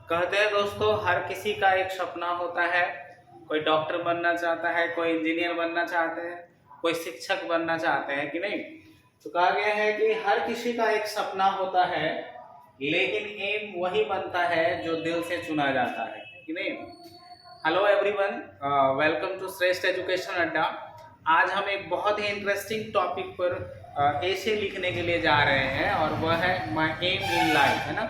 कहते हैं दोस्तों, हर किसी का एक सपना होता है। कोई डॉक्टर बनना चाहता है, कोई इंजीनियर बनना चाहते हैं, कोई शिक्षक बनना चाहते हैं कि नहीं। तो कहा गया है कि हर किसी का एक सपना होता है, लेकिन एम वही बनता है जो दिल से चुना जाता है कि नहीं। हेलो एवरीवन, वेलकम टू श्रेष्ठ एजुकेशन अड्डा। आज हम एक बहुत ही इंटरेस्टिंग टॉपिक पर ऐसे लिखने के लिए जा रहे हैं और वह है माय एम इन लाइफ, है ना।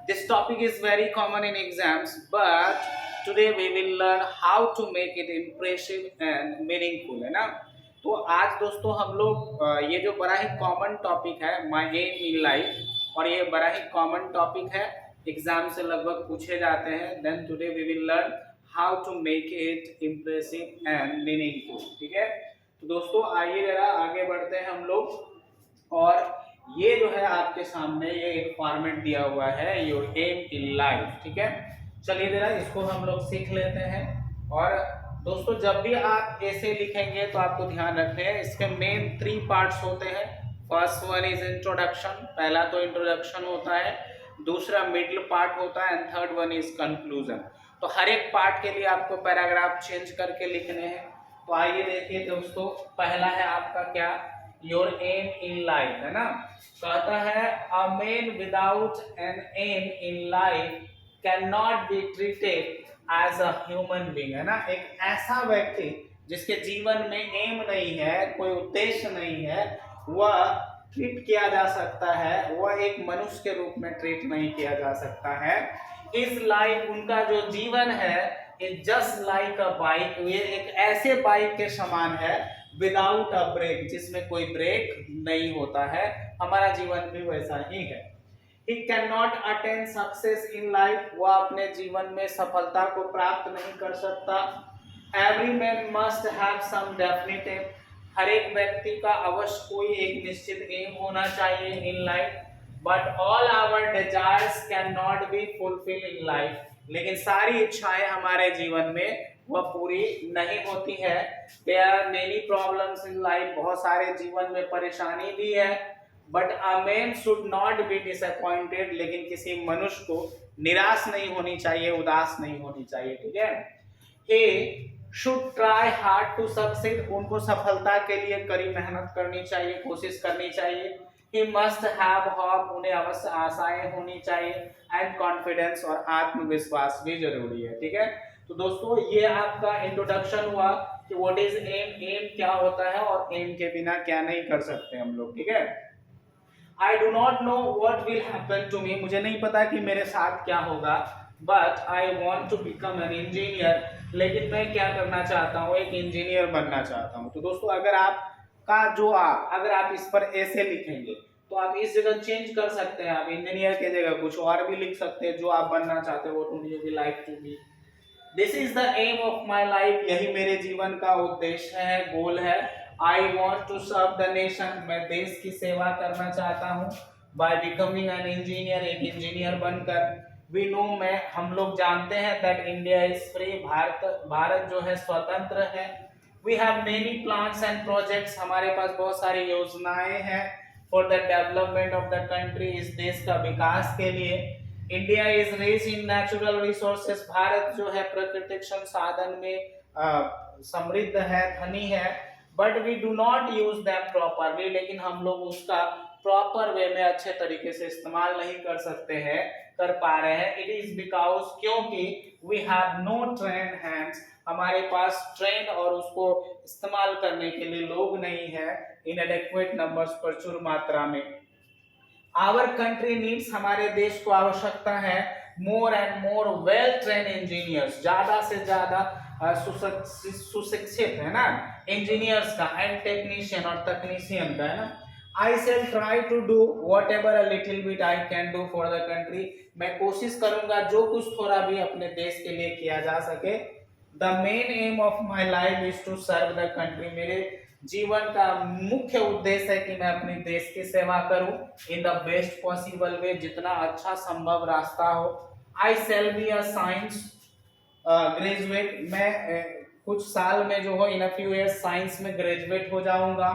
This topic is very common in exams, but today we will learn how to make it impressive and meaningful, है ना। तो आज दोस्तों हम लोग ये जो बड़ा ही कॉमन टॉपिक है माय एम इन लाइफ, और ये बड़ा ही कॉमन टॉपिक है, एग्जाम से लगभग पूछे जाते हैं। Then today we will learn how to make it impressive and meaningful. ठीक है, तो दोस्तों आइए जरा आगे बढ़ते हैं हम लोग। और ये जो है आपके सामने ये एक फॉर्मेट दिया हुआ है, योर एम इन लाइफ। ठीक है, चलिए जरा इसको हम लोग सीख लेते हैं। और दोस्तों जब भी आप ऐसे लिखेंगे तो आपको ध्यान रखना है, इसके मेन 3 पार्ट्स होते हैं। फर्स्ट वन इज इंट्रोडक्शन, पहला तो इंट्रोडक्शन होता है, दूसरा मिडिल पार्ट होता है, and third one is conclusion. तो हर एक पार्ट के लिए आपको पैराग्राफ चेंज करके लिखने हैं। तो आइए देखिए दोस्तों, पहला है आपका क्या, योर एम इन लाइफ, है ना। कहता है a man without an aim in life can not be treated as a human being, है ना। एक ऐसा व्यक्ति जिसके जीवन में एम नहीं है, कोई उद्देश्य नहीं है, वह ट्रीट किया जा सकता है, वह एक मनुष्य के रूप में ट्रीट नहीं किया जा सकता है। इस लाइफ, उनका जो जीवन है, is just like a bike, ये एक ऐसे बाइक के समान है, विदाउट अ ब्रेक, जिसमें कोई ब्रेक नहीं होता है। हमारा जीवन भी वैसा ही है। He cannot attain success in life, वह अपने जीवन में सफलता को प्राप्त नहीं कर सकता। Every man must have some definite aim, हर एक व्यक्ति का अवश्य कोई एक निश्चित एम होना चाहिए in life. But all our desires can not be fulfil in life, लेकिन सारी इच्छाएं हमारे जीवन में वह पूरी नहीं होती है। There are many problems in life, बहुत सारे जीवन में परेशानी भी है। But a man should not be disappointed, लेकिन किसी मनुष्य को निराश नहीं होनी चाहिए, उदास नहीं होनी चाहिए। ठीक है, he should try hard to succeed, उनको सफलता के लिए कड़ी मेहनत करनी चाहिए, कोशिश करनी चाहिए। he must have hope, उन्हें अवश्य आशाएं होनी चाहिए, and confidence, और आत्मविश्वास भी जरूरी है। ठीक है, तो दोस्तों ये आपका इंट्रोडक्शन हुआ कि व्हाट इज एम, एम क्या होता है और एम के बिना क्या नहीं कर सकते हम लोग। ठीक है, I do not know what will happen to me, मुझे नहीं पता कि मेरे साथ क्या होगा। But I want to become an engineer, लेकिन मैं क्या करना चाहता हूँ, एक इंजीनियर बनना चाहता हूँ। तो दोस्तों अगर अगर आप इस पर ऐसे लिखेंगे तो आप इस जगह चेंज कर सकते हैं, आप इंजीनियर की जगह कुछ और भी लिख सकते हैं जो आप बनना चाहते हो, to you will like to be. This is the aim of my life, यही मेरे जीवन का उद्देश्य है, गोल है। I want to serve the nation, मैं देश की सेवा करना चाहता हूँ। बाय बिकमिंग एन इंजीनियर, एक इंजीनियर बनकर। वी नो, हम लोग जानते हैं that India is free, Bharat जो है स्वतंत्र है। We have many plans and projects, हमारे पास बहुत सारी योजनाएं हैं। For the development of the country, इस देश का विकास के लिए। India is rich in natural resources, Bharat जो है प्राकृतिक संसाधन में समृद्ध है, धनी है। But we do not use them properly, लेकिन हम लोग उसका प्रॉपर वे में अच्छे तरीके से इस्तेमाल नहीं कर पा रहे हैं। इट इज बिकॉज, क्योंकि we have no train hands, हमारे पास ट्रेन और उसको इस्तेमाल करने के लिए लोग नहीं है इन एडेक्वेट नंबर्स, प्रचुर मात्रा में। आवर कंट्री नीड्स, हमारे देश को आवश्यकता है, more and more well train engineers, ज्यादा से ज्यादा सुशिक्षित, है ना, इंजीनियर्स का, एंड टेक्नीशियन, और तकनीशियन का, है ना। I shall try to do whatever a little bit I can do for the country, मैं कोशिश करूंगा जो कुछ थोड़ा भी अपने देश के लिए किया जा सके। The main aim of my life is to serve the country, मेरे जीवन का मुख्य उद्देश्य है कि मैं अपने देश की सेवा करूं in the best possible way, जितना अच्छा संभव रास्ता हो। I shall be a science graduate, मैं कुछ साल में जो हो, in a few years science में ग्रेजुएट हो जाऊंगा।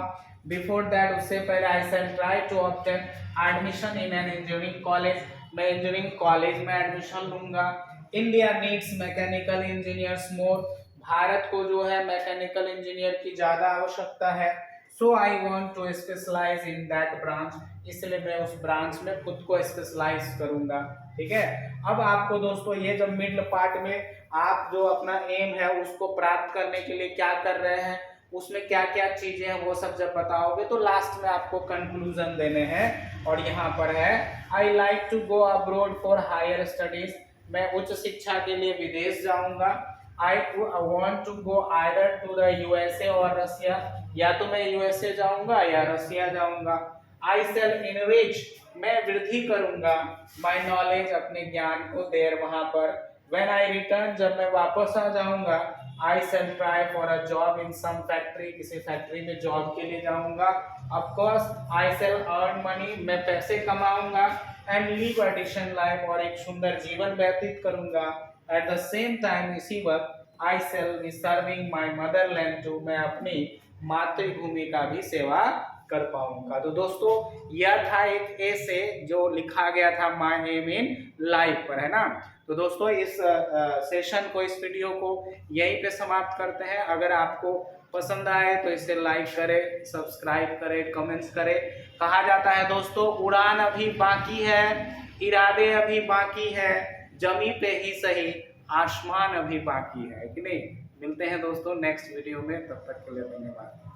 बिफोर दैट, उससे पहले I shall try to obtain admission in an engineering college, मैं इंजीनियरिंग कॉलेज में एडमिशन लूंगा। India needs mechanical engineers more, Bharat को जो है मैकेनिकल इंजीनियर की ज्यादा आवश्यकता है। सो I want to specialise in that branch, इसलिए मैं उस ब्रांच में खुद को स्पेशलाइज करूंगा। ठीक है, अब आपको दोस्तों ये जब मिडिल पार्ट में आप जो अपना एम है उसको प्राप्त करने के लिए क्या कर रहे हैं, उसमें क्या क्या चीजें हैं, वो सब जब बताओगे तो लास्ट में आपको कंक्लूजन देने हैं। और यहाँ पर है I like to go abroad for higher studies, मैं उच्च शिक्षा के लिए विदेश जाऊंगा। I want to go either to the USA और रसिया, या तो मैं यूएसए जाऊंगा या रसिया जाऊंगा। आई शैल इनरिच, मैं वृद्धि करूंगा माय नॉलेज, अपने ज्ञान को देर वहां पर। व्हेन आई रिटर्न, जब मैं वापस आ जाऊंगा, I shall try for a job in some factory, किसी फैक्ट्री में जॉब के लिए जाऊंगा। Of course I shall earn money, मैं पैसे कमाऊंगा। And live a decent life, और एक सुंदर जीवन व्यतीत करूंगा। एट द सेम टाइम, इसी वक्त I shall be serving my motherland too, मैं अपनी मातृभूमि का भी सेवा कर पाऊंगा। तो दोस्तों यह था एक ऐसे जो लिखा गया था माय एम इन लाइफ पर, है ना। तो दोस्तों इस सेशन को, इस वीडियो को यहीं पे समाप्त करते हैं। अगर आपको पसंद आए तो इसे लाइक करें, सब्सक्राइब करें, कमेंट्स करें। कहा जाता है दोस्तों उड़ान अभी बाकी है, इरादे अभी बाकी है, जमी पे ही सही आसमान अभी बाकी है कि नहीं। मिलते हैं दोस्तों नेक्स्ट वीडियो में, तब तक के लिए धन्यवाद।